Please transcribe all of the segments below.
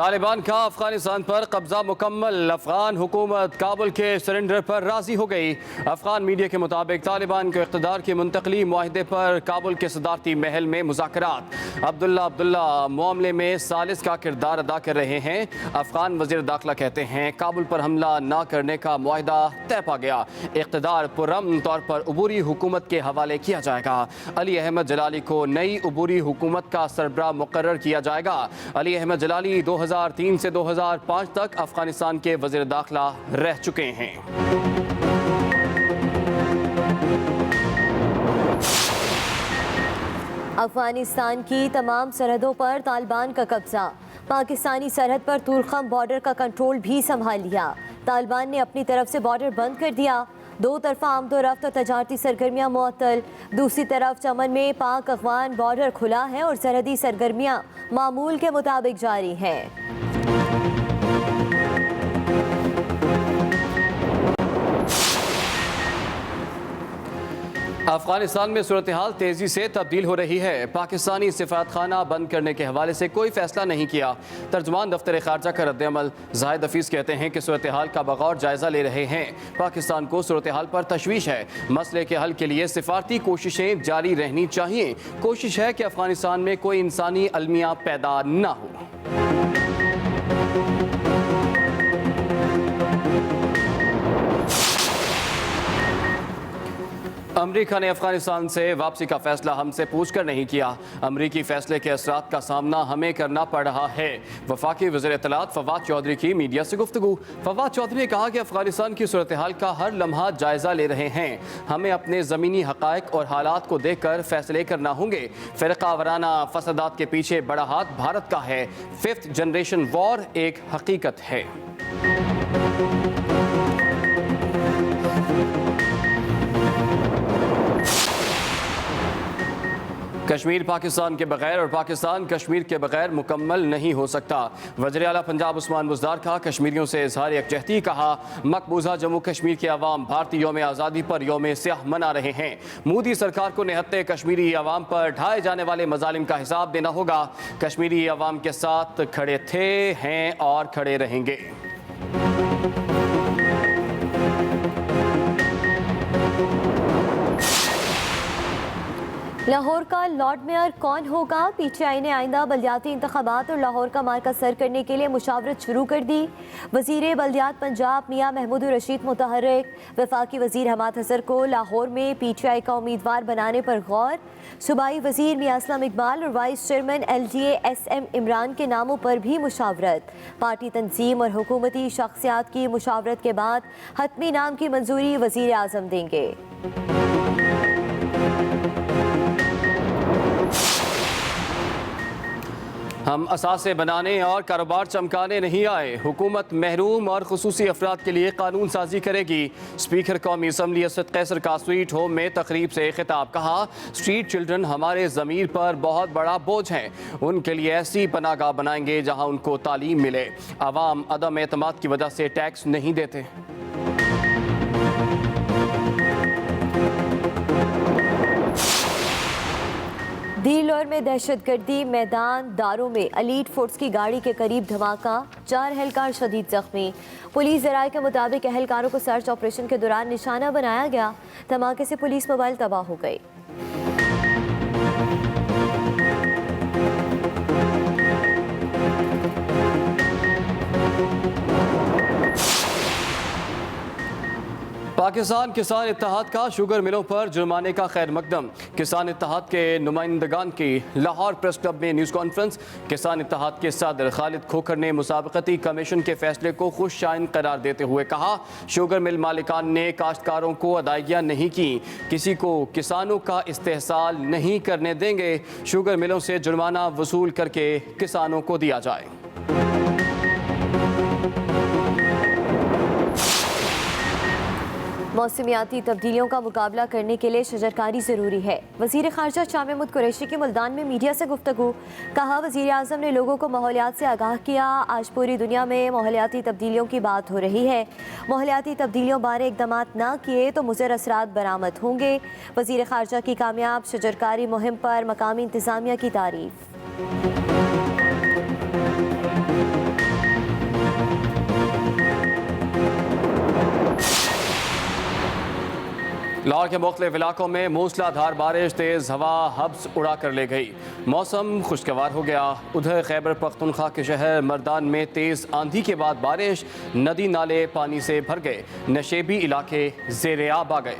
طالبان کا افغانستان پر قبضہ مکمل، افغان حکومت کابل کے سرنڈر پر راضی ہو گئی۔ افغان میڈیا کے مطابق طالبان کے اقتدار کی منتقلی معاہدے پر کابل کے صدارتی محل میں مذاکرات۔ عبداللہ معاملے میں ثالث کا کردار ادا کر رہے ہیں۔ افغان وزیر داخلہ کہتے ہیں کابل پر حملہ نہ کرنے کا معاہدہ طے پا گیا، اقتدار پرامن طور پر عبوری حکومت کے حوالے کیا جائے گا۔ علی احمد جلالی کو نئی عبوری حکومت کا سربراہ مقرر کیا جائے گا۔ علی احمد جلالی 2003 سے 2005 تک افغانستان کے وزیر داخلہ رہ چکے ہیں۔ افغانستان کی تمام سرحدوں پر طالبان کا قبضہ، پاکستانی سرحد پر طورخم بارڈر کا کنٹرول بھی سنبھال لیا۔ طالبان نے اپنی طرف سے بارڈر بند کر دیا، دو طرفہ آمد و رفت اور تجارتی سرگرمیاں معطل۔ دوسری طرف چمن میں پاک افغان بارڈر کھلا ہے اور سرحدی سرگرمیاں معمول کے مطابق جاری ہیں۔ افغانستان میں صورتحال تیزی سے تبدیل ہو رہی ہے۔ پاکستانی سفارتخانہ بند کرنے کے حوالے سے کوئی فیصلہ نہیں کیا۔ ترجمان دفتر خارجہ کا رد عمل زاہد حفیظ کہتے ہیں کہ صورتحال کا بغور جائزہ لے رہے ہیں۔ پاکستان کو صورتحال پر تشویش ہے، مسئلے کے حل کے لیے سفارتی کوششیں جاری رہنی چاہیے۔ کوشش ہے کہ افغانستان میں کوئی انسانی المیہ پیدا نہ ہو۔ امریکہ نے افغانستان سے واپسی کا فیصلہ ہم سے پوچھ کر نہیں کیا۔ امریکی فیصلے کے اثرات کا سامنا ہمیں کرنا پڑ رہا ہے۔ وفاقی وزیر اطلاعات فواد چودھری کی میڈیا سے گفتگو۔ فواد چودھری نے کہا کہ افغانستان کی صورتحال کا ہر لمحہ جائزہ لے رہے ہیں۔ ہمیں اپنے زمینی حقائق اور حالات کو دیکھ کر فیصلے کرنا ہوں گے۔ فرقہ وارانہ فسادات کے پیچھے بڑا ہاتھ بھارت کا ہے۔ 5th جنریشن وار ایک حقیقت ہے۔ کشمیر پاکستان کے بغیر اور پاکستان کشمیر کے بغیر مکمل نہیں ہو سکتا۔ وزیر اعلیٰ پنجاب عثمان بزدار کا کشمیریوں سے اظہار یکجہتی، کہا مقبوضہ جموں کشمیر کے عوام بھارتی یوم آزادی پر یوم سیاہ منا رہے ہیں۔ مودی سرکار کو نہتے کشمیری عوام پر ڈھائے جانے والے مظالم کا حساب دینا ہوگا۔ کشمیری عوام کے ساتھ کھڑے تھے، ہیں اور کھڑے رہیں گے۔ لاہور کا لارڈ میئر کون ہوگا؟ پی ٹی آئی نے آئندہ بلدیاتی انتخابات اور لاہور کا مارکہ سر کرنے کے لیے مشاورت شروع کر دی۔ وزیر بلدیات پنجاب میاں محمود الرشید متحرک، وفاقی وزیر حماد حضر کو لاہور میں پی ٹی آئی کا امیدوار بنانے پر غور۔ صوبائی وزیر میاں اسلم اقبال اور vice chairman L D A S M Imran کے ناموں پر بھی مشاورت۔ پارٹی تنظیم اور حکومتی شخصیات کی مشاورت کے بعد حتمی نام کی منظوری وزیر اعظم دیں گے۔ ہم اثاثے بنانے اور کاروبار چمکانے نہیں آئے، حکومت محروم اور خصوصی افراد کے لیے قانون سازی کرے گی۔ اسپیکر قومی اسمبلی اسد قیصر کا سویٹ ہوم میں تقریب سے خطاب، کہا اسٹریٹ چلڈرن ہمارے ضمیر پر بہت بڑا بوجھ ہیں، ان کے لیے ایسی پناہ گاہ بنائیں گے جہاں ان کو تعلیم ملے۔ عوام عدم اعتماد کی وجہ سے ٹیکس نہیں دیتے۔ دیلور میں دہشت گردی میدان داروں میں ایلیٹ فورس کی گاڑی کے قریب دھماکہ، 4 اہلکار شدید زخمی۔ پولیس ذرائع کے مطابق اہلکاروں کو سرچ آپریشن کے دوران نشانہ بنایا گیا۔ دھماکے سے پولیس موبائل تباہ ہو گئی۔ پاکستان کسان اتحاد کا شوگر ملوں پر جرمانے کا خیر مقدم۔ کسان اتحاد کے نمائندگان کی لاہور پریس کلب میں نیوز کانفرنس۔ کسان اتحاد کے صدر خالد کھوکھر نے مسابقتی کمیشن کے فیصلے کو خوش شائن قرار دیتے ہوئے کہا شوگر مل مالکان نے کاشتکاروں کو ادائیگیاں نہیں کی، کسی کو کسانوں کا استحصال نہیں کرنے دیں گے۔ شوگر ملوں سے جرمانہ وصول کر کے کسانوں کو دیا جائے۔ موسمیاتی تبدیلیوں کا مقابلہ کرنے کے لیے شجرکاری ضروری ہے۔ وزیر خارجہ شاہ محمود قریشی کی ملتان میں میڈیا سے گفتگو، کہا وزیر اعظم نے لوگوں کو ماحولیات سے آگاہ کیا۔ آج پوری دنیا میں ماحولیاتی تبدیلیوں کی بات ہو رہی ہے، ماحولیاتی تبدیلیوں بارے اقدامات نہ کیے تو مضر اثرات برآمد ہوں گے۔ وزیر خارجہ کی کامیاب شجرکاری مہم پر مقامی انتظامیہ کی تعریف۔ لاہور کے مختلف علاقوں میں موسلادھار بارش، تیز ہوا حبس اڑا کر لے گئی۔ موسم خوشگوار ہو گیا۔ ادھر خیبر پختونخوا کے شہر مردان میں تیز آندھی کے بعد بارش، ندی نالے پانی سے بھر گئے، نشیبی علاقے زیر آب آ گئے۔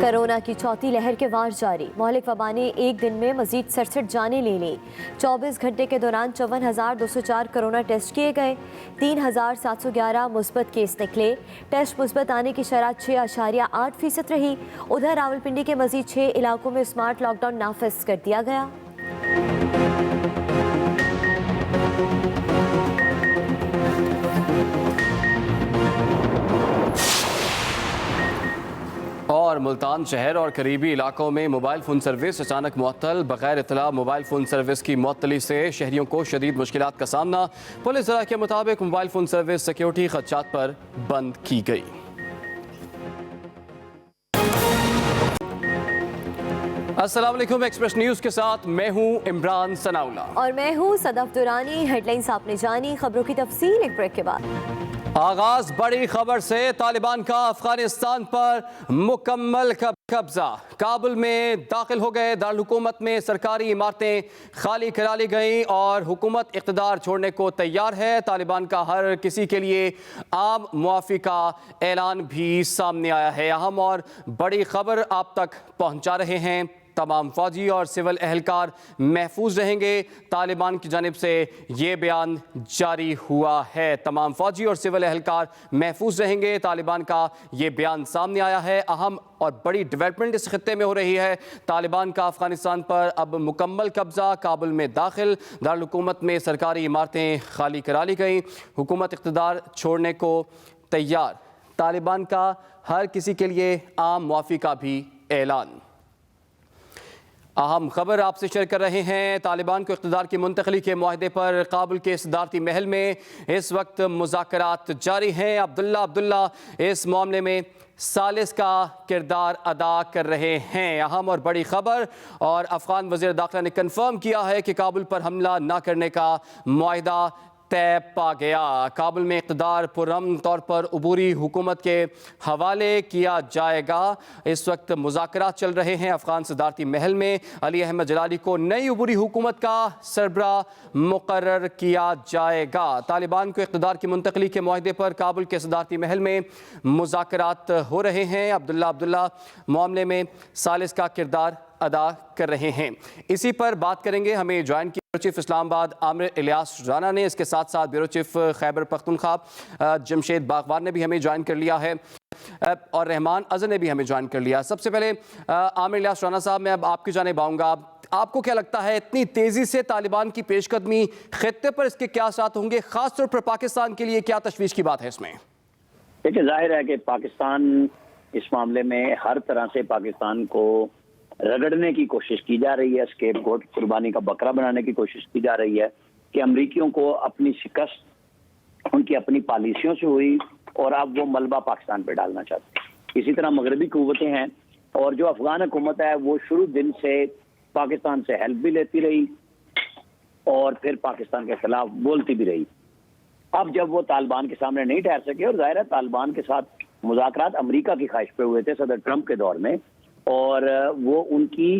کرونا کی چوتھی لہر کے وار جاری، مہلک وبا نے ایک دن میں مزید 67 جانیں لے لیں۔ 24 گھنٹے کے دوران 54,204 کرونا ٹیسٹ کیے گئے، 3,711 مثبت کیس نکلے۔ ٹیسٹ مثبت آنے کی شرح 6.8% رہی۔ ادھر راولپنڈی کے مزید 6 علاقوں میں اسمارٹ لاک ڈاؤن نافذ کر دیا گیا۔ اور ملتان شہر اور قریبی علاقوں میں موبائل فون سروس اچانک معطل، بغیر اطلاع موبائل فون سروس کی معطلی سے شہریوں کو شدید مشکلات کا سامنا۔ پولیس ذرائع کے مطابق موبائل فون سروس سیکیورٹی خدشات پر بند کی گئی۔ السلام علیکم، ایکسپریس نیوز کے ساتھ میں ہوں عمران ثناءاللہ اور میں ہوں صدف دورانی۔ ہیڈ لائنز آپ نے جانی، خبروں کی تفصیل ایک بریک کے بعد۔ آغاز بڑی خبر سے، طالبان کا افغانستان پر مکمل قبضہ۔ کابل میں داخل ہو گئے، دارالحکومت میں سرکاری عمارتیں خالی کرا لی گئیں اور حکومت اقتدار چھوڑنے کو تیار ہے۔ طالبان کا ہر کسی کے لیے عام معافی کا اعلان بھی سامنے آیا ہے۔ اہم اور بڑی خبر آپ تک پہنچا رہے ہیں۔ تمام فوجی اور سول اہلکار محفوظ رہیں گے، طالبان کی جانب سے یہ بیان جاری ہوا ہے۔ تمام فوجی اور سول اہلکار محفوظ رہیں گے، طالبان کا یہ بیان سامنے آیا ہے۔ اہم اور بڑی ڈیولپمنٹ اس خطے میں ہو رہی ہے۔ طالبان کا افغانستان پر اب مکمل قبضہ، کابل میں داخل، دارالحکومت میں سرکاری عمارتیں خالی کرا لی گئیں، حکومت اقتدار چھوڑنے کو تیار، طالبان کا ہر کسی کے لیے عام معافی کا بھی اعلان۔ اہم خبر آپ سے شیئر کر رہے ہیں۔ طالبان کو اقتدار کی منتقلی کے معاہدے پر کابل کے صدارتی محل میں اس وقت مذاکرات جاری ہیں۔ عبداللہ اس معاملے میں ثالث کا کردار ادا کر رہے ہیں۔ اہم اور بڑی خبر، اور افغان وزیر داخلہ نے کنفرم کیا ہے کہ کابل پر حملہ نہ کرنے کا معاہدہ طے پا گیا۔ کابل میں اقتدار پرامن طور پر عبوری حکومت کے حوالے کیا جائے گا۔ اس وقت مذاکرات چل رہے ہیں افغان صدارتی محل میں۔ علی احمد جلالی کو نئی عبوری حکومت کا سربراہ مقرر کیا جائے گا۔ طالبان کو اقتدار کی منتقلی کے معاہدے پر کابل کے صدارتی محل میں مذاکرات ہو رہے ہیں۔ عبداللہ معاملے میں ثالث کا کردار ادا کر رہے ہیں۔ اسی پر بات کریں گے، ہمیں جوائن کی بیورو چیف اسلام آباد عامر الیاس رانا نے، اس کے ساتھ ساتھ بیورو چیف خیبر پختونخوا جمشید باغوان نے بھی ہمیں جوائن کر لیا ہے، اور رحمان اظہر نے بھی ہمیں جوائن کر لیا۔ سب سے پہلے عامر الیاس رانا صاحب، میں اب آپ کی جانب آؤں گا۔ آپ کو کیا لگتا ہے اتنی تیزی سے طالبان کی پیش قدمی، خطے پر اس کے کیا اثرات ہوں گے، خاص طور پر پاکستان کے لیے کیا تشویش کی بات ہے اس میں؟ دیکھیں، ظاہر ہے کہ پاکستان اس معاملے میں ہر طرح سے پاکستان کو رگڑنے کی کوشش کی جا رہی ہے، اسکیپ گوٹ قربانی کا بکرا بنانے کی کوشش کی جا رہی ہے کہ امریکیوں کو اپنی شکست ان کی اپنی پالیسیوں سے ہوئی اور اب وہ ملبہ پاکستان پہ ڈالنا چاہتے ہیں۔ اسی طرح مغربی قوتیں ہیں، اور جو افغان حکومت ہے وہ شروع دن سے پاکستان سے ہیلپ بھی لیتی رہی اور پھر پاکستان کے خلاف بولتی بھی رہی۔ اب جب وہ طالبان کے سامنے نہیں ٹھہر سکے، اور ظاہر ہے طالبان کے ساتھ مذاکرات امریکہ کی خواہش پہ ہوئے تھے صدر ٹرمپ کے دور میں، اور وہ ان کی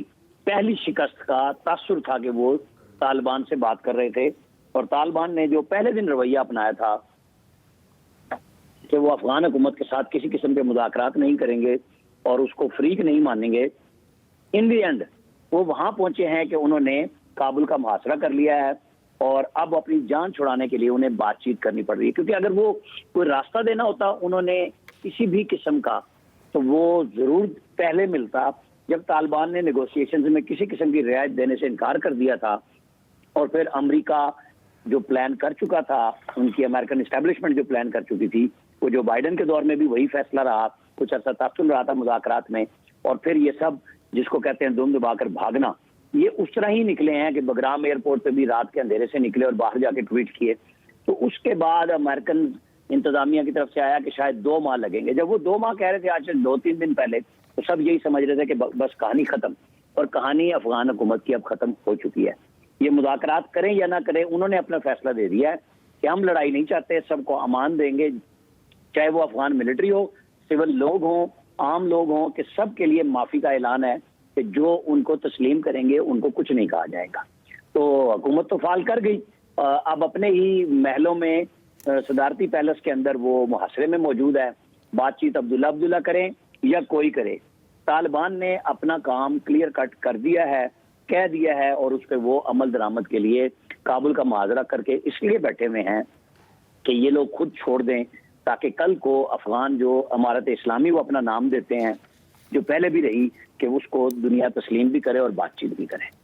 پہلی شکست کا تاثر تھا کہ وہ طالبان سے بات کر رہے تھے، اور طالبان نے جو پہلے دن رویہ اپنایا تھا کہ وہ افغان حکومت کے ساتھ کسی قسم کے مذاکرات نہیں کریں گے اور اس کو فریق نہیں مانیں گے، ان دی اینڈ وہ وہاں پہنچے ہیں کہ انہوں نے کابل کا محاصرہ کر لیا ہے، اور اب اپنی جان چھڑانے کے لیے انہیں بات چیت کرنی پڑ رہی ہے۔ کیونکہ اگر وہ کوئی راستہ دینا ہوتا انہوں نے کسی بھی قسم کا، تو وہ ضرور پہلے ملتا جب طالبان نے نیگوسیشنز میں کسی قسم کی رعایت دینے سے انکار کر دیا تھا، اور پھر امریکہ جو پلان کر چکا تھا، ان کی امریکن اسٹیبلشمنٹ جو پلان کر چکی تھی، وہ جو بائیڈن کے دور میں بھی وہی فیصلہ رہا، کچھ عرصہ تعطل رہا تھا مذاکرات میں، اور پھر یہ سب جس کو کہتے ہیں دم دبا کر بھاگنا، یہ اس طرح ہی نکلے ہیں کہ بگرام ایئرپورٹ پہ بھی رات کے اندھیرے سے نکلے اور باہر جا کے ٹویٹ کیے۔ تو اس کے بعد امریکن انتظامیہ کی طرف سے آیا کہ شاید 2 ماہ لگیں گے۔ جب وہ 2 ماہ کہہ رہے تھے، آج سے 2-3 دن پہلے، تو سب یہی سمجھ رہے تھے کہ بس کہانی ختم، اور کہانی افغان حکومت کی اب ختم ہو چکی ہے۔ یہ مذاکرات کریں یا نہ کریں، انہوں نے اپنا فیصلہ دے دیا ہے کہ ہم لڑائی نہیں چاہتے، سب کو امان دیں گے، چاہے وہ افغان ملٹری ہو، سول لوگ ہوں، عام لوگ ہوں، کہ سب کے لیے معافی کا اعلان ہے کہ جو ان کو تسلیم کریں گے ان کو کچھ نہیں کہا جائے گا۔ تو حکومت تو فعال کر گئی، اب اپنے ہی محلوں میں صدارتی پیلس کے اندر وہ محاصرے میں موجود ہے، بات چیت عبداللہ کریں یا کوئی کرے، طالبان نے اپنا کام کلیئر کٹ کر دیا ہے، کہہ دیا ہے، اور اس پہ وہ عمل درآمد کے لیے کابل کا محاصرہ کر کے اس لیے بیٹھے ہوئے ہیں کہ یہ لوگ خود چھوڑ دیں، تاکہ کل کو افغان جو امارت اسلامی وہ اپنا نام دیتے ہیں، جو پہلے بھی رہی، کہ اس کو دنیا تسلیم بھی کرے اور بات چیت بھی کرے۔